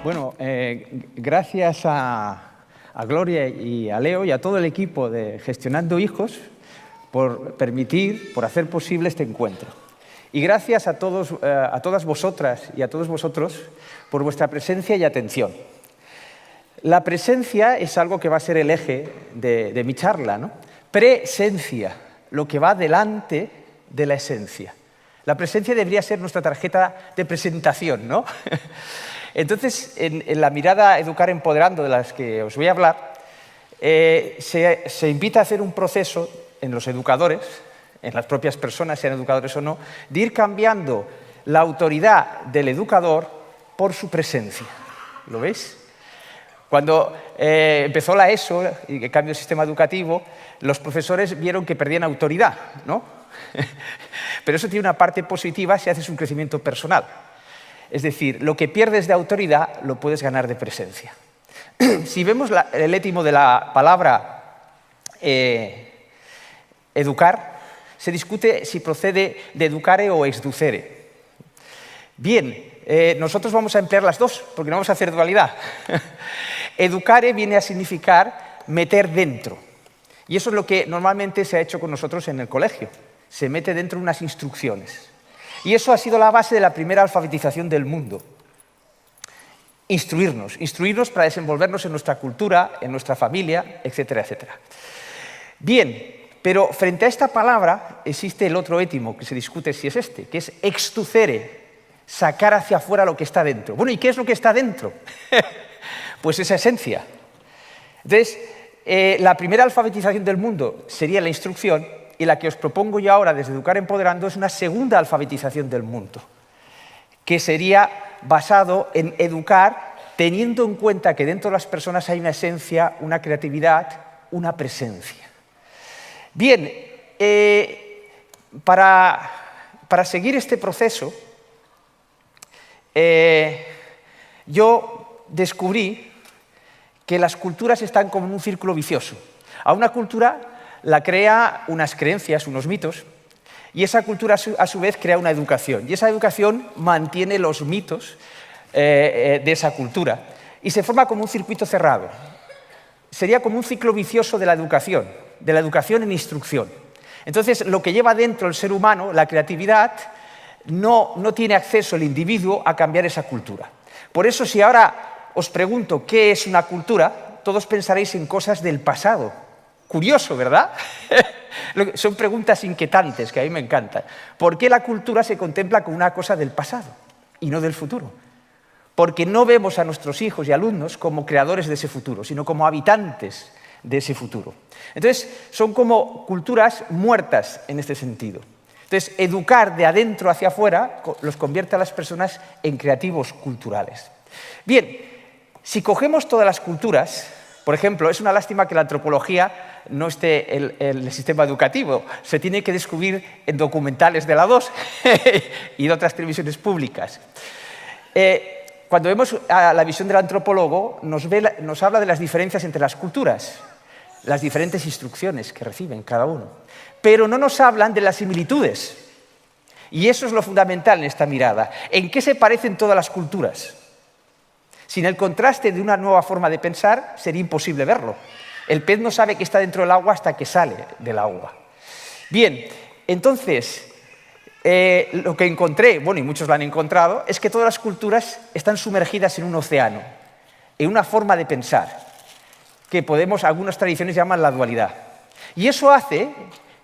Bueno, gracias a Gloria y a Leo y a todo el equipo de Gestionando Hijos por hacer posible este encuentro. Y gracias a todas vosotras y a todos vosotros por vuestra presencia y atención. La presencia es algo que va a ser el eje de mi charla, ¿no? Presencia, lo que va delante de la esencia. La presencia debería ser nuestra tarjeta de presentación, ¿no? Entonces, en la mirada Educar Empoderando de las que os voy a hablar, se invita a hacer un proceso en los educadores, en las propias personas, sean educadores o no, de ir cambiando la autoridad del educador por su presencia. ¿Lo veis? Cuando empezó la ESO y el cambio del sistema educativo, los profesores vieron que perdían autoridad, ¿no? Pero eso tiene una parte positiva si haces un crecimiento personal. Es decir, lo que pierdes de autoridad lo puedes ganar de presencia. Si vemos el étimo de la palabra educar, se discute si procede de educare o exducere. Bien, nosotros vamos a emplear las dos, porque no vamos a hacer dualidad. Educare viene a significar meter dentro. Y eso es lo que normalmente se ha hecho con nosotros en el colegio. Se mete dentro unas instrucciones. Y eso ha sido la base de la primera alfabetización del mundo. Instruirnos para desenvolvernos en nuestra cultura, en nuestra familia, etcétera, etcétera. Bien, pero frente a esta palabra existe el otro étimo que se discute si es este, que es exducere, sacar hacia afuera lo que está dentro. Bueno, ¿y qué es lo que está dentro? Pues esa esencia. Entonces, la primera alfabetización del mundo sería la instrucción, y la que os propongo yo ahora desde Educar Empoderando es una segunda alfabetización del mundo, que sería basado en educar teniendo en cuenta que dentro de las personas hay una esencia, una creatividad, una presencia. Bien, para seguir este proceso, yo descubrí que las culturas están como en un círculo vicioso. A una cultura la crea unas creencias, unos mitos, y esa cultura a su vez crea una educación. Y esa educación mantiene los mitos de esa cultura y se forma como un circuito cerrado. Sería como un ciclo vicioso de la educación en instrucción. Entonces, lo que lleva dentro el ser humano, la creatividad, no tiene acceso el individuo a cambiar esa cultura. Por eso, si ahora os pregunto qué es una cultura, todos pensaréis en cosas del pasado. Curioso, ¿verdad? Son preguntas inquietantes que a mí me encantan. ¿Por qué la cultura se contempla como una cosa del pasado y no del futuro? Porque no vemos a nuestros hijos y alumnos como creadores de ese futuro, sino como habitantes de ese futuro. Entonces, son como culturas muertas en este sentido. Entonces, educar de adentro hacia afuera los convierte a las personas en creativos culturales. Bien, si cogemos todas las culturas, por ejemplo, es una lástima que la antropología no esté en el sistema educativo. Se tiene que descubrir en documentales de la 2 y de otras televisiones públicas. Cuando vemos a la visión del antropólogo, nos habla de las diferencias entre las culturas, las diferentes instrucciones que reciben cada uno. Pero no nos hablan de las similitudes. Y eso es lo fundamental en esta mirada. ¿En qué se parecen todas las culturas? Sin el contraste de una nueva forma de pensar, sería imposible verlo. El pez no sabe que está dentro del agua hasta que sale del agua. Bien, entonces, lo que encontré, bueno, y muchos lo han encontrado, es que todas las culturas están sumergidas en un océano, en una forma de pensar, que algunas tradiciones llaman la dualidad. Y eso hace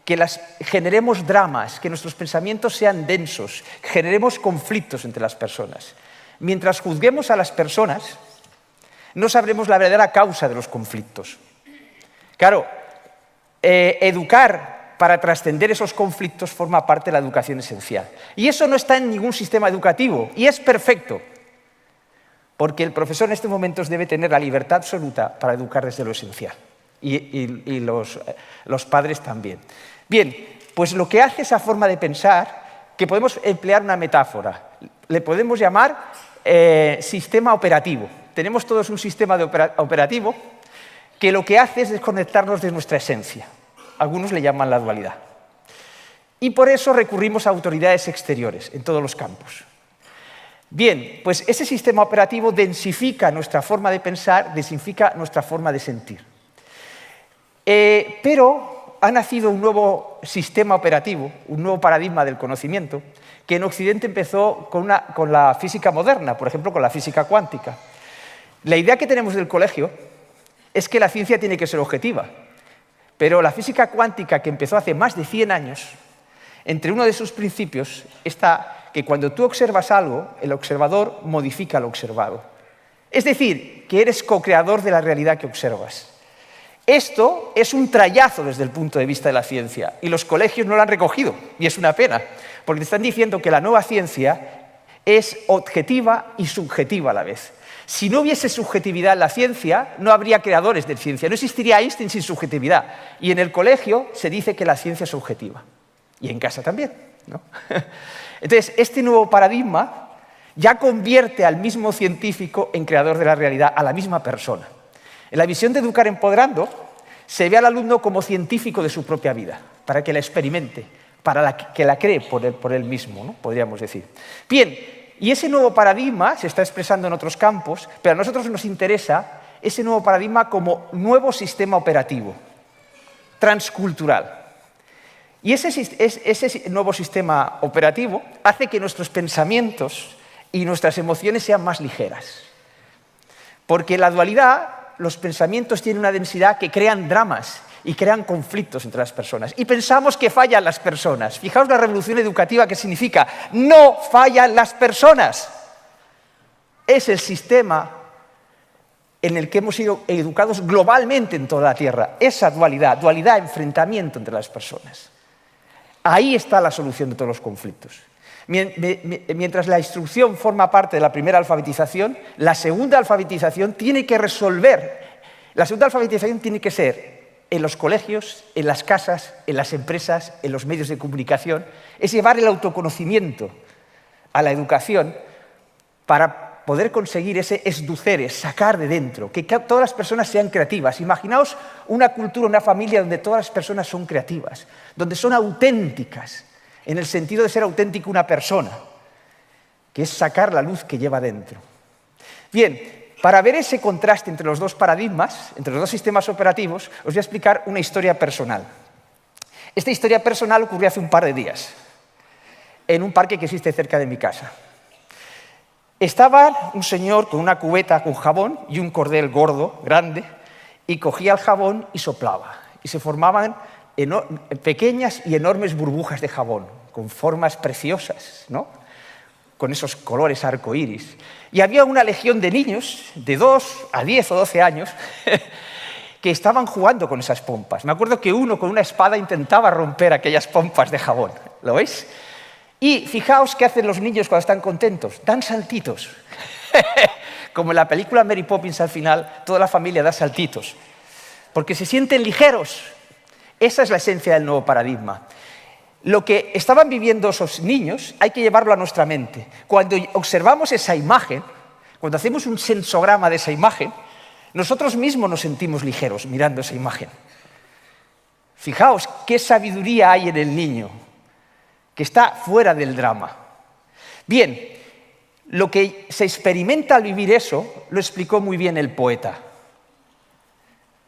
que generemos dramas, que nuestros pensamientos sean densos, generemos conflictos entre las personas. Mientras juzguemos a las personas, no sabremos la verdadera causa de los conflictos. Claro, educar para trascender esos conflictos forma parte de la educación esencial. Y eso no está en ningún sistema educativo, y es perfecto, porque el profesor en estos momentos debe tener la libertad absoluta para educar desde lo esencial, y los padres también. Bien, pues lo que hace esa forma de pensar, que podemos emplear una metáfora, le podemos llamar sistema operativo. Tenemos todos un sistema operativo que lo que hace es desconectarnos de nuestra esencia. Algunos le llaman la dualidad. Y por eso recurrimos a autoridades exteriores en todos los campos. Bien, pues ese sistema operativo densifica nuestra forma de pensar, densifica nuestra forma de sentir. Pero ha nacido un nuevo sistema operativo, un nuevo paradigma del conocimiento, que en Occidente empezó con la física moderna, por ejemplo, con la física cuántica. La idea que tenemos del colegio es que la ciencia tiene que ser objetiva, pero la física cuántica, que empezó hace más de 100 años, entre uno de sus principios está que cuando tú observas algo, el observador modifica lo observado. Es decir, que eres co-creador de la realidad que observas. Esto es un trayazo desde el punto de vista de la ciencia y los colegios no lo han recogido, y es una pena, porque te están diciendo que la nueva ciencia es objetiva y subjetiva a la vez. Si no hubiese subjetividad en la ciencia, no habría creadores de ciencia, no existiría Einstein sin subjetividad. Y en el colegio se dice que la ciencia es objetiva, y en casa también, ¿no? Entonces, este nuevo paradigma ya convierte al mismo científico en creador de la realidad, a la misma persona. En la visión de Educar Empoderando, se ve al alumno como científico de su propia vida, para que la experimente, para que la cree por él mismo, ¿no? Podríamos decir. Bien, y ese nuevo paradigma se está expresando en otros campos, pero a nosotros nos interesa ese nuevo paradigma como nuevo sistema operativo, transcultural. Y ese nuevo sistema operativo hace que nuestros pensamientos y nuestras emociones sean más ligeras. Porque en la dualidad, los pensamientos tienen una densidad que crean dramas y crean conflictos entre las personas. Y pensamos que fallan las personas. Fijaos la revolución educativa que significa, no fallan las personas. Es el sistema en el que hemos sido educados globalmente en toda la Tierra. Esa dualidad, enfrentamiento entre las personas. Ahí está la solución de todos los conflictos. Mientras la instrucción forma parte de la primera alfabetización, la segunda alfabetización tiene que resolver. La segunda alfabetización tiene que ser en los colegios, en las casas, en las empresas, en los medios de comunicación. Es llevar el autoconocimiento a la educación para poder conseguir ese esducere, sacar de dentro, que todas las personas sean creativas. Imaginaos una cultura, una familia donde todas las personas son creativas, donde son auténticas, en el sentido de ser auténtica una persona, que es sacar la luz que lleva dentro. Bien, para ver ese contraste entre los dos paradigmas, entre los dos sistemas operativos, os voy a explicar una historia personal. Esta historia personal ocurrió hace un par de días, en un parque que existe cerca de mi casa. Estaba un señor con una cubeta con jabón y un cordel gordo, grande, y cogía el jabón y soplaba. Y se formaban pequeñas y enormes burbujas de jabón, con formas preciosas, ¿no? Con esos colores arcoíris. Y había una legión de niños, de 2 a 10 o 12 años, que estaban jugando con esas pompas. Me acuerdo que uno con una espada intentaba romper aquellas pompas de jabón. ¿Lo veis? Y fijaos qué hacen los niños cuando están contentos. Dan saltitos. Como en la película Mary Poppins al final, toda la familia da saltitos. Porque se sienten ligeros. Esa es la esencia del nuevo paradigma. Lo que estaban viviendo esos niños hay que llevarlo a nuestra mente. Cuando observamos esa imagen, cuando hacemos un sensograma de esa imagen, nosotros mismos nos sentimos ligeros mirando esa imagen. Fijaos qué sabiduría hay en el niño, que está fuera del drama. Bien, lo que se experimenta al vivir eso lo explicó muy bien el poeta.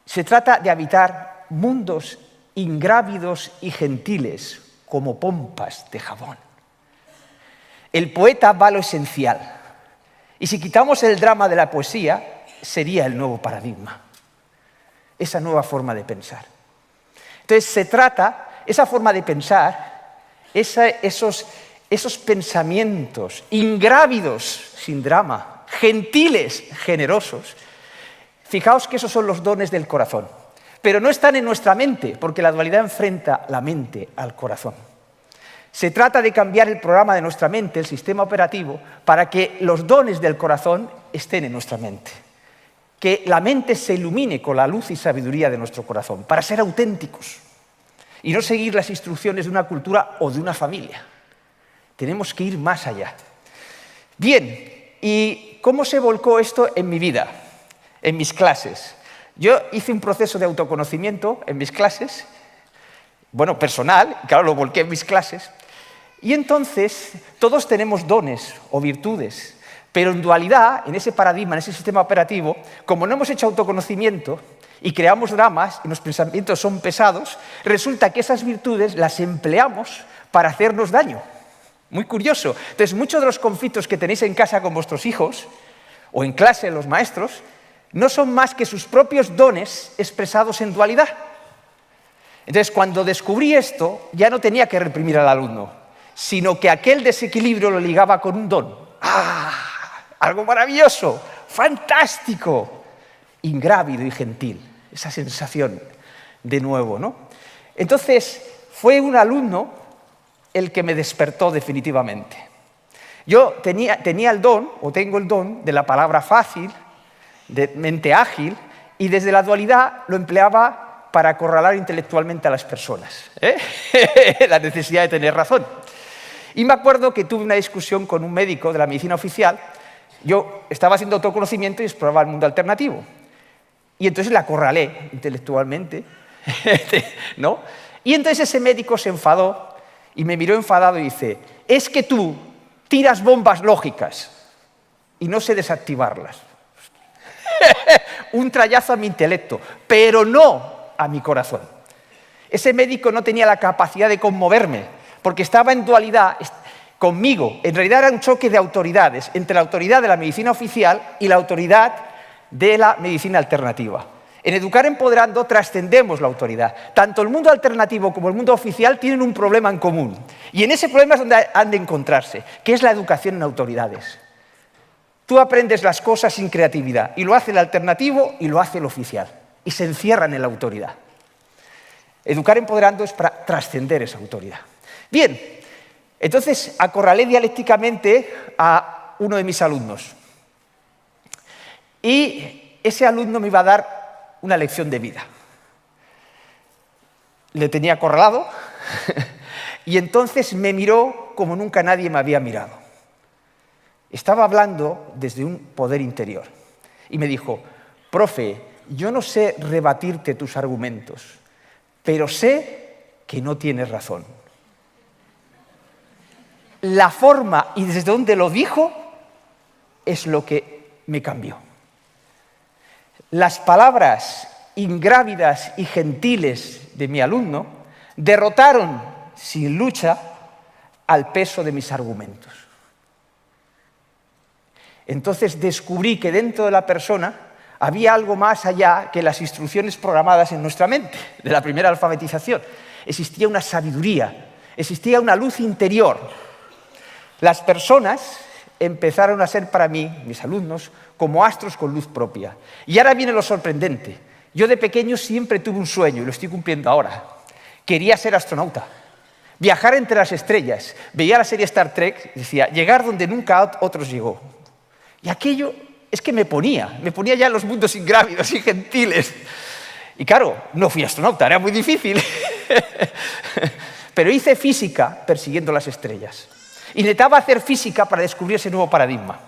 Se trata de habitar mundos ingrávidos y gentiles, como pompas de jabón. El poeta va a lo esencial. Y si quitamos el drama de la poesía, sería el nuevo paradigma. Esa nueva forma de pensar. Entonces se trata, esa forma de pensar, esos pensamientos ingrávidos, sin drama, gentiles, generosos, fijaos que esos son los dones del corazón. Pero no están en nuestra mente, porque la dualidad enfrenta la mente al corazón. Se trata de cambiar el programa de nuestra mente, el sistema operativo, para que los dones del corazón estén en nuestra mente. Que la mente se ilumine con la luz y sabiduría de nuestro corazón, para ser auténticos y no seguir las instrucciones de una cultura o de una familia. Tenemos que ir más allá. Bien, ¿y cómo se volcó esto en mi vida, en mis clases? Yo hice un proceso de autoconocimiento en mis clases, bueno, personal, claro, lo volqué en mis clases, y entonces todos tenemos dones o virtudes Pero en dualidad, en ese paradigma, en ese sistema operativo, como no hemos hecho autoconocimiento y creamos dramas y los pensamientos son pesados, resulta que esas virtudes las empleamos para hacernos daño. Muy curioso. Entonces, muchos de los conflictos que tenéis en casa con vuestros hijos o en clase los maestros no son más que sus propios dones expresados en dualidad. Entonces, cuando descubrí esto, ya no tenía que reprimir al alumno, sino que aquel desequilibrio lo ligaba con un don. ¡Ah! Algo maravilloso, fantástico, ingrávido y gentil. Esa sensación de nuevo, ¿no? Entonces, fue un alumno el que me despertó definitivamente. Yo tenía el don, o tengo el don, de la palabra fácil, de mente ágil, y desde la dualidad lo empleaba para acorralar intelectualmente a las personas. La necesidad de tener razón. Y me acuerdo que tuve una discusión con un médico de la medicina oficial. Yo estaba haciendo autoconocimiento y exploraba el mundo alternativo. Y entonces le acorralé intelectualmente, ¿no? Y entonces ese médico se enfadó y me miró enfadado y dice: es que tú tiras bombas lógicas y no sé desactivarlas. Un trayazo a mi intelecto, pero no a mi corazón. Ese médico no tenía la capacidad de conmoverme, porque estaba en dualidad conmigo. En realidad era un choque de autoridades, entre la autoridad de la medicina oficial y la autoridad de la medicina alternativa. En Educar Empoderando trascendemos la autoridad. Tanto el mundo alternativo como el mundo oficial tienen un problema en común. Y en ese problema es donde han de encontrarse, que es la educación en autoridades. Tú aprendes las cosas sin creatividad, y lo hace el alternativo y lo hace el oficial. Y se encierran en la autoridad. Educar Empoderando es para trascender esa autoridad. Bien, entonces acorralé dialécticamente a uno de mis alumnos. Y ese alumno me iba a dar una lección de vida. Le tenía acorralado y entonces me miró como nunca nadie me había mirado. Estaba hablando desde un poder interior y me dijo: profe, yo no sé rebatirte tus argumentos, pero sé que no tienes razón. La forma y desde donde lo dijo es lo que me cambió. Las palabras ingrávidas y gentiles de mi alumno derrotaron sin lucha al peso de mis argumentos. Entonces descubrí que dentro de la persona había algo más allá que las instrucciones programadas en nuestra mente, de la primera alfabetización. Existía una sabiduría, existía una luz interior. Las personas empezaron a ser para mí, mis alumnos, como astros con luz propia. Y ahora viene lo sorprendente. Yo de pequeño siempre tuve un sueño, y lo estoy cumpliendo ahora. Quería ser astronauta, viajar entre las estrellas. Veía la serie Star Trek y decía: llegar donde nunca otros llegó. Y aquello es que me ponía ya en los mundos ingrávidos y gentiles. Y claro, no fui astronauta, era muy difícil. Pero hice física persiguiendo las estrellas. Y necesitaba hacer física para descubrir ese nuevo paradigma.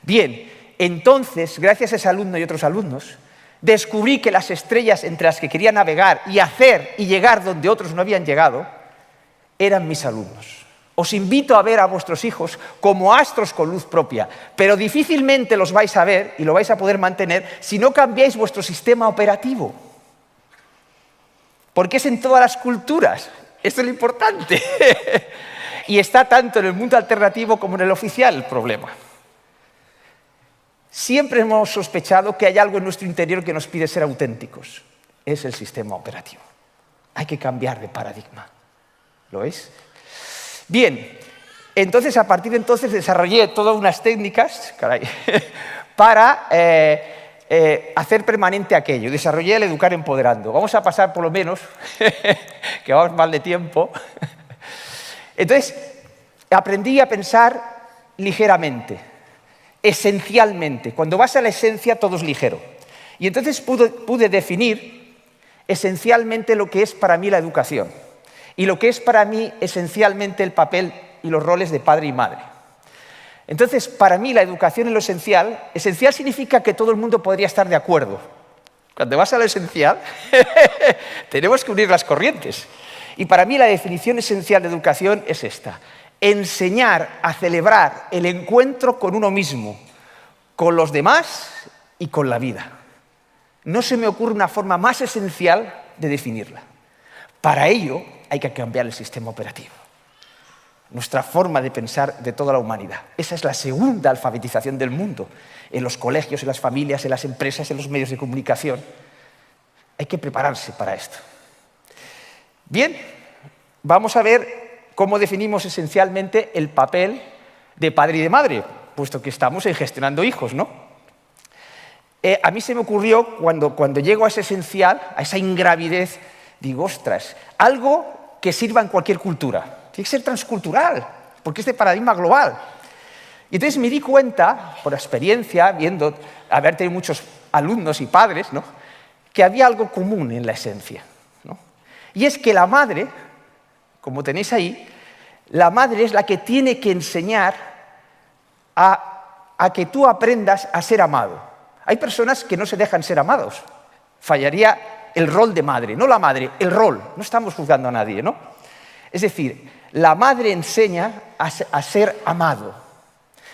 Bien, entonces, gracias a ese alumno y otros alumnos, descubrí que las estrellas entre las que quería navegar y hacer y llegar donde otros no habían llegado, eran mis alumnos. Os invito a ver a vuestros hijos como astros con luz propia, pero difícilmente los vais a ver y lo vais a poder mantener si no cambiáis vuestro sistema operativo. Porque es en todas las culturas. Esto es lo importante. Y está tanto en el mundo alternativo como en el oficial el problema. Siempre hemos sospechado que hay algo en nuestro interior que nos pide ser auténticos. Es el sistema operativo. Hay que cambiar de paradigma. ¿Lo es? Bien, entonces a partir de entonces desarrollé todas unas técnicas para hacer permanente aquello. Desarrollé el Educar Empoderando. Vamos a pasar por lo menos, que vamos mal de tiempo. Entonces, aprendí a pensar ligeramente, esencialmente. Cuando vas a la esencia, todo es ligero. Y entonces pude definir esencialmente lo que es para mí la educación y lo que es para mí esencialmente el papel y los roles de padre y madre. Entonces, para mí la educación es lo esencial. Esencial significa que todo el mundo podría estar de acuerdo. Cuando vas a lo esencial, tenemos que unir las corrientes. Y para mí la definición esencial de educación es esta. enseñar a celebrar el encuentro con uno mismo, con los demás y con la vida. No se me ocurre una forma más esencial de definirla. Para ello hay que cambiar el sistema operativo, nuestra forma de pensar de toda la humanidad. Esa es la segunda alfabetización del mundo, en los colegios, en las familias, en las empresas, en los medios de comunicación. Hay que prepararse para esto. Bien, vamos a ver cómo definimos esencialmente el papel de padre y de madre, puesto que estamos en gestionando hijos, ¿no? A mí se me ocurrió, cuando llego a ese esencial, a esa ingravidez, digo, ostras, algo que sirva en cualquier cultura. Tiene que ser transcultural, porque es de paradigma global. Y entonces me di cuenta, por experiencia, viendo, haber tenido muchos alumnos y padres, ¿no?, que había algo común en la esencia, ¿no? Y es que la madre, como tenéis ahí, la madre es la que tiene que enseñar a que tú aprendas a ser amado. Hay personas que no se dejan ser amados. Fallaría el rol de madre, no la madre, el rol. No estamos juzgando a nadie, ¿no? Es decir, la madre enseña a ser amado.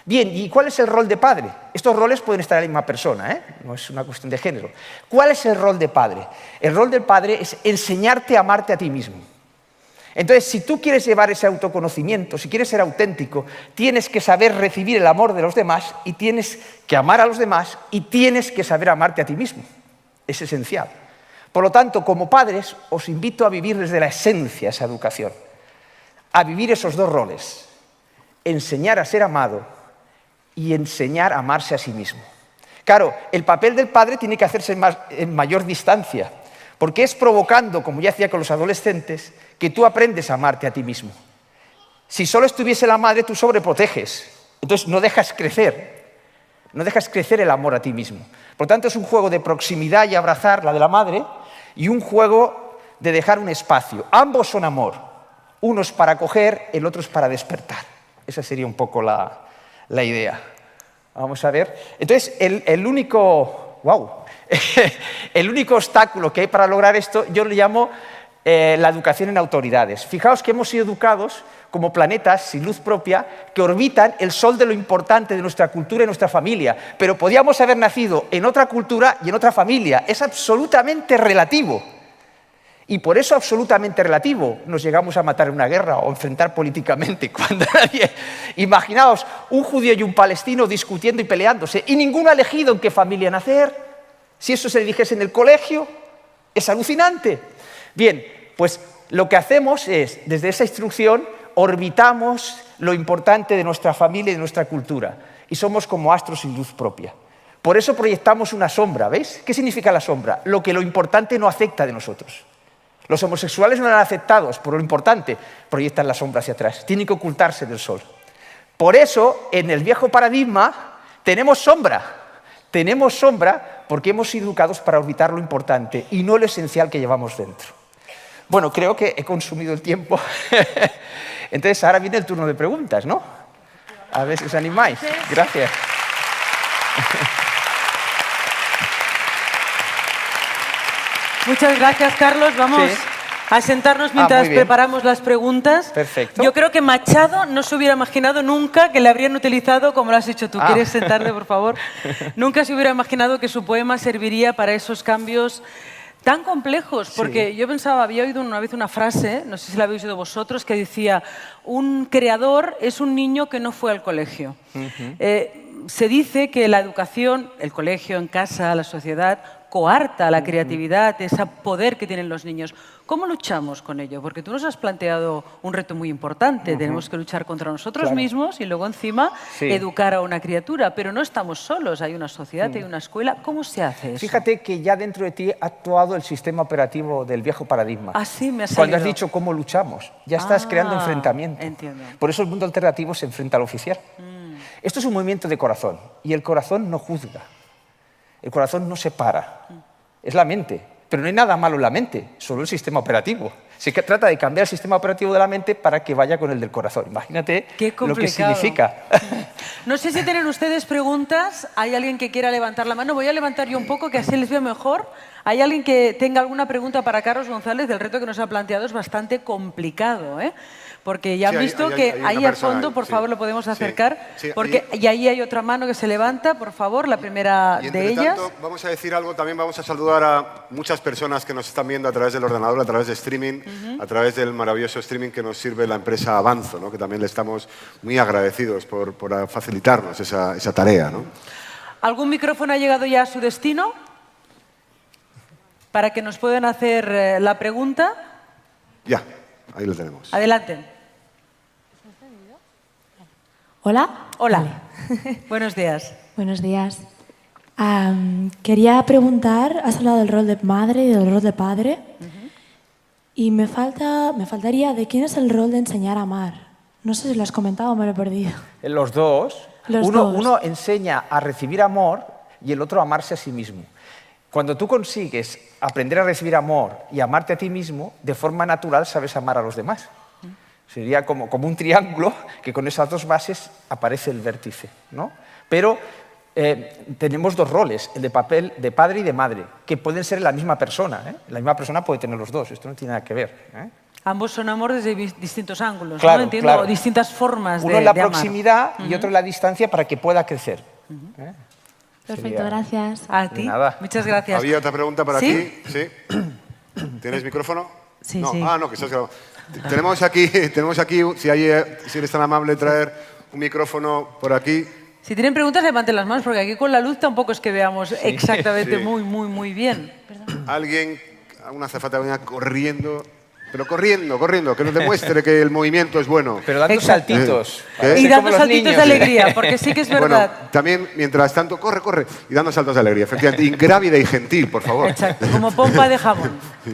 Bien, ¿y cuál es el rol de padre? Estos roles pueden estar en la misma persona, ¿eh? No es una cuestión de género. ¿Cuál es el rol de padre? El rol del padre es enseñarte a amarte a ti mismo. Entonces, si tú quieres llevar ese autoconocimiento, si quieres ser auténtico, tienes que saber recibir el amor de los demás y tienes que amar a los demás y tienes que saber amarte a ti mismo. Es esencial. Por lo tanto, como padres, os invito a vivir desde la esencia esa educación, a vivir esos dos roles, enseñar a ser amado y enseñar a amarse a sí mismo. Claro, el papel del padre tiene que hacerse en mayor distancia, porque es provocando, como ya hacía con los adolescentes, que tú aprendes a amarte a ti mismo. Si solo estuviese la madre, tú sobreproteges, entonces no dejas crecer el amor a ti mismo. Por lo tanto, es un juego de proximidad y abrazar, la de la madre, y un juego de dejar un espacio. Ambos son amor, uno es para acoger, el otro es para despertar. Esa sería un poco la idea. Vamos a ver. Entonces, el único obstáculo que hay para lograr esto, yo le llamo la educación en autoridades. Fijaos que hemos sido educados como planetas sin luz propia que orbitan el sol de lo importante de nuestra cultura y nuestra familia, pero podíamos haber nacido en otra cultura y en otra familia. Es absolutamente relativo. Y por eso absolutamente relativo nos llegamos a matar en una guerra o enfrentar políticamente cuando nadie... Imaginaos un judío y un palestino discutiendo y peleándose y ninguno ha elegido en qué familia nacer. Si eso se le dijese en el colegio, es alucinante. Bien, pues lo que hacemos es, desde esa instrucción, orbitamos lo importante de nuestra familia y de nuestra cultura. Y somos como astros sin luz propia. Por eso proyectamos una sombra, ¿veis? ¿Qué significa la sombra? Lo que lo importante no acepta de nosotros. Los homosexuales no eran aceptados por lo importante, proyectan la sombra hacia atrás. Tienen que ocultarse del sol. Por eso, en el viejo paradigma, tenemos sombra. Tenemos sombra porque hemos sido educados para orbitar lo importante y no lo esencial que llevamos dentro. Bueno, creo que he consumido el tiempo. Entonces, ahora viene el turno de preguntas, ¿no? A ver si os animáis. Sí. Gracias. Muchas gracias, Carlos. Vamos a sentarnos mientras preparamos las preguntas. Perfecto. Yo creo que Machado no se hubiera imaginado nunca que le habrían utilizado como lo has hecho tú. ¿Quieres sentarte, por favor? Nunca se hubiera imaginado que su poema serviría para esos cambios tan complejos, porque yo pensaba, había oído una vez una frase, no sé si la habéis oído vosotros, que decía, un creador es un niño que no fue al colegio. Se dice que la educación, el colegio, en casa, la sociedad, coarta la creatividad, ese poder que tienen los niños. ¿Cómo luchamos con ello? Porque tú nos has planteado un reto muy importante. Tenemos que luchar contra nosotros mismos y luego encima educar a una criatura. Pero no estamos solos, hay una sociedad, hay una escuela. ¿Cómo se hace eso? Fíjate que ya dentro de ti ha actuado el sistema operativo del viejo paradigma. Ah, sí, me ha salido. Cuando has dicho cómo luchamos, ya estás creando enfrentamiento. Entiendo. Por eso el mundo alternativo se enfrenta al oficial. Esto es un movimiento de corazón y el corazón no juzga. El corazón no separa, es la mente, pero no hay nada malo en la mente, solo el sistema operativo. Se trata de cambiar el sistema operativo de la mente para que vaya con el del corazón. Imagínate lo que significa. No sé si tienen ustedes preguntas. ¿Hay alguien que quiera levantar la mano? Voy a levantar yo un poco, que así les veo mejor. ¿Hay alguien que tenga alguna pregunta para Carlos González? El reto que nos ha planteado es bastante complicado, ¿eh? Porque ya han visto que ahí al fondo, por favor, lo podemos acercar. Porque y ahí hay otra mano que se levanta, por favor, la primera de ellas. Vamos a decir algo, también vamos a saludar a muchas personas que nos están viendo a través del ordenador, a través de streaming, a través del maravilloso streaming que nos sirve la empresa Avanzo, ¿no? Que también le estamos muy agradecidos por facilitarnos esa tarea, ¿no? ¿Algún micrófono ha llegado ya a su destino? Para que nos puedan hacer la pregunta. Ya, ahí lo tenemos. Adelante. Hola. Hola. Vale. Buenos días. Buenos días. Quería preguntar, has hablado del rol de madre y del rol de padre, y me faltaría de quién es el rol de enseñar a amar. No sé si lo has comentado o me lo he perdido. Los dos. Uno enseña a recibir amor y el otro a amarse a sí mismo. Cuando tú consigues aprender a recibir amor y amarte a ti mismo, de forma natural sabes amar a los demás. Sería como un triángulo que con esas dos bases aparece el vértice, ¿no? Pero tenemos dos roles, el de padre y de madre, que pueden ser la misma persona, ¿eh? La misma persona puede tener los dos, esto no tiene nada que ver, ¿eh? Ambos son amor desde distintos ángulos, claro, ¿no? Entiendo, claro. O distintas formas de amar. Uno en la proximidad y otro en la distancia para que pueda crecer. ¿Eh? Perfecto, gracias. A ti, nada. muchas gracias. ¿Había otra pregunta por ¿Sí? aquí? ¿Sí? ¿Tienes micrófono? Sí, no. sí. Ah, no, que estás grabando. Tenemos aquí, si eres tan amable, traer un micrófono por aquí. Si tienen preguntas, levanten las manos, porque aquí con la luz tampoco es que veamos exactamente Sí. muy bien. Alguien, una azafata venga corriendo, pero corriendo, que nos demuestre que el movimiento es bueno. Pero dando Exacto. saltitos. ¿Qué? para Y ser dando como los saltitos niños. de alegría, porque sí que es verdad. Bueno, también, mientras tanto, corre, y dando saltos de alegría, efectivamente. Ingrávida y gentil, por favor. Exacto, como pompa de jabón.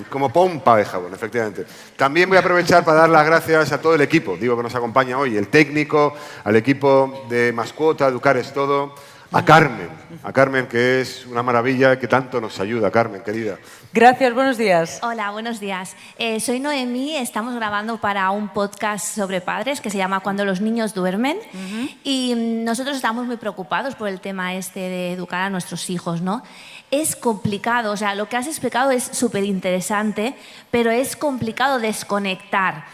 Como pompa de jabón, efectivamente. También voy a aprovechar para dar las gracias a todo el equipo, digo, que nos acompaña hoy, el técnico, al equipo de mascota, Educar es Todo, a Carmen, que es una maravilla, que tanto nos ayuda, Carmen, querida. Gracias, buenos días. Hola, buenos días. Soy Noemí, estamos grabando para un podcast sobre padres que se llama Cuando los niños duermen y nosotros estamos muy preocupados por el tema este de educar a nuestros hijos, ¿no? Es complicado, o sea, lo que has explicado es súper interesante, pero es complicado desconectar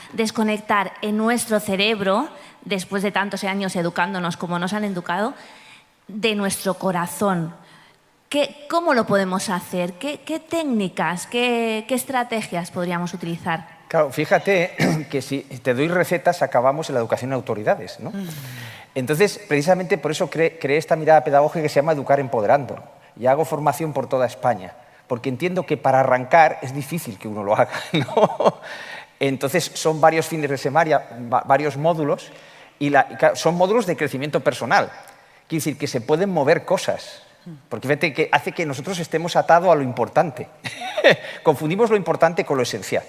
en nuestro cerebro, después de tantos años educándonos como nos han educado, de nuestro corazón. ¿Cómo lo podemos hacer? ¿Qué técnicas, qué estrategias podríamos utilizar? Claro, fíjate que si te doy recetas acabamos en la educación en autoridades, ¿no? Entonces, precisamente por eso creé esta mirada pedagógica que se llama Educar Empoderando. Y hago formación por toda España, porque entiendo que para arrancar es difícil que uno lo haga, ¿no? Entonces, son varios fines de semana, varios módulos, y son módulos de crecimiento personal. Quiere decir que se pueden mover cosas, porque fíjate que hace que nosotros estemos atados a lo importante. Confundimos lo importante con lo esencial.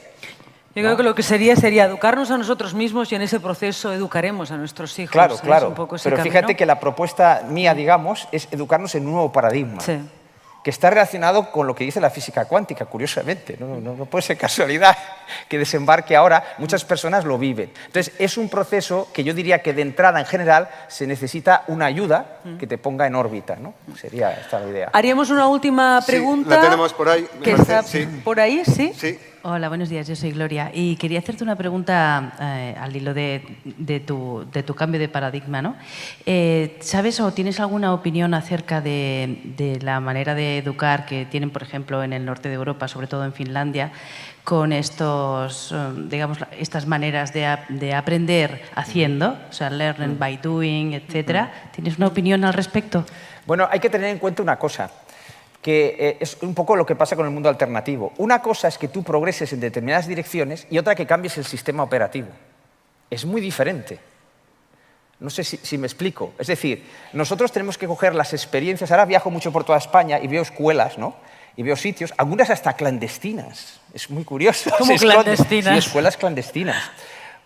Yo creo que lo que sería educarnos a nosotros mismos y en ese proceso educaremos a nuestros hijos. Claro, ¿sabes? claro. Un poco ese Pero camino. fíjate que la propuesta mía, digamos, es educarnos en un nuevo paradigma. Sí. Que está relacionado con lo que dice la física cuántica, curiosamente. No puede ser casualidad que desembarque ahora. Muchas personas lo viven. Entonces, es un proceso que yo diría que de entrada, en general, se necesita una ayuda que te ponga en órbita, ¿no? Sería esta la idea. Haríamos una última pregunta. Sí, la tenemos por ahí, me Que parece, está sí. por ahí, ¿sí? Sí. Hola, buenos días. Yo soy Gloria y quería hacerte una pregunta al hilo de tu cambio de paradigma, ¿no? ¿Sabes o tienes alguna opinión acerca de la manera de educar que tienen, por ejemplo, en el norte de Europa, sobre todo en Finlandia, con estas maneras de aprender haciendo, o sea, learning by doing, etcétera? ¿Tienes una opinión al respecto? Bueno, hay que tener en cuenta una cosa, que es un poco lo que pasa con el mundo alternativo. Una cosa es que tú progreses en determinadas direcciones y otra que cambies el sistema operativo. Es muy diferente. No sé si me explico. Es decir, nosotros tenemos que coger las experiencias. Ahora viajo mucho por toda España y veo escuelas, ¿no? Y veo sitios, algunas hasta clandestinas. Es muy curioso. ¿Cómo clandestinas? Sí, escuelas clandestinas.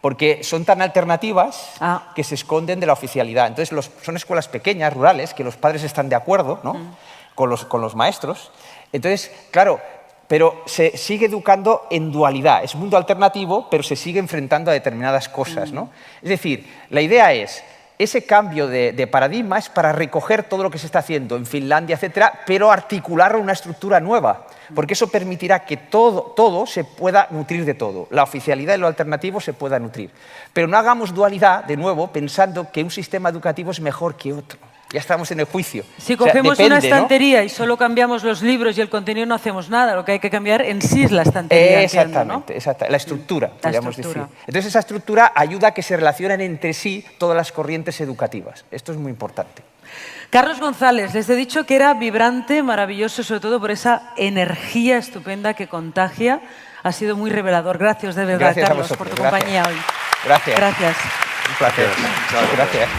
Porque son tan alternativas que se esconden de la oficialidad. Entonces, son escuelas pequeñas, rurales, que los padres están de acuerdo, ¿no? Con los maestros. Entonces, claro, pero se sigue educando en dualidad. Es mundo alternativo, pero se sigue enfrentando a determinadas cosas, ¿no? Es decir, la idea es ese cambio de paradigma es para recoger todo lo que se está haciendo en Finlandia, etcétera, pero articularlo en una estructura nueva, porque eso permitirá que todo se pueda nutrir de todo. La oficialidad y lo alternativo se pueda nutrir. Pero no hagamos dualidad, de nuevo, pensando que un sistema educativo es mejor que otro. Ya estamos en el juicio. Si cogemos una depende, estantería, ¿no? y solo cambiamos los libros y el contenido, no hacemos nada. Lo que hay que cambiar en sí es la estantería. Exactamente, Entiendo, ¿no? la estructura, podríamos estructura. decir. Entonces esa estructura ayuda a que se relacionen entre sí todas las corrientes educativas. Esto es muy importante. Carlos González, les he dicho que era vibrante, maravilloso, sobre todo por esa energía estupenda que contagia. Ha sido muy revelador. Gracias de verdad, Gracias Carlos, a por vosotros. tu Gracias. compañía hoy. Gracias. Gracias. Un placer. Chao. Gracias.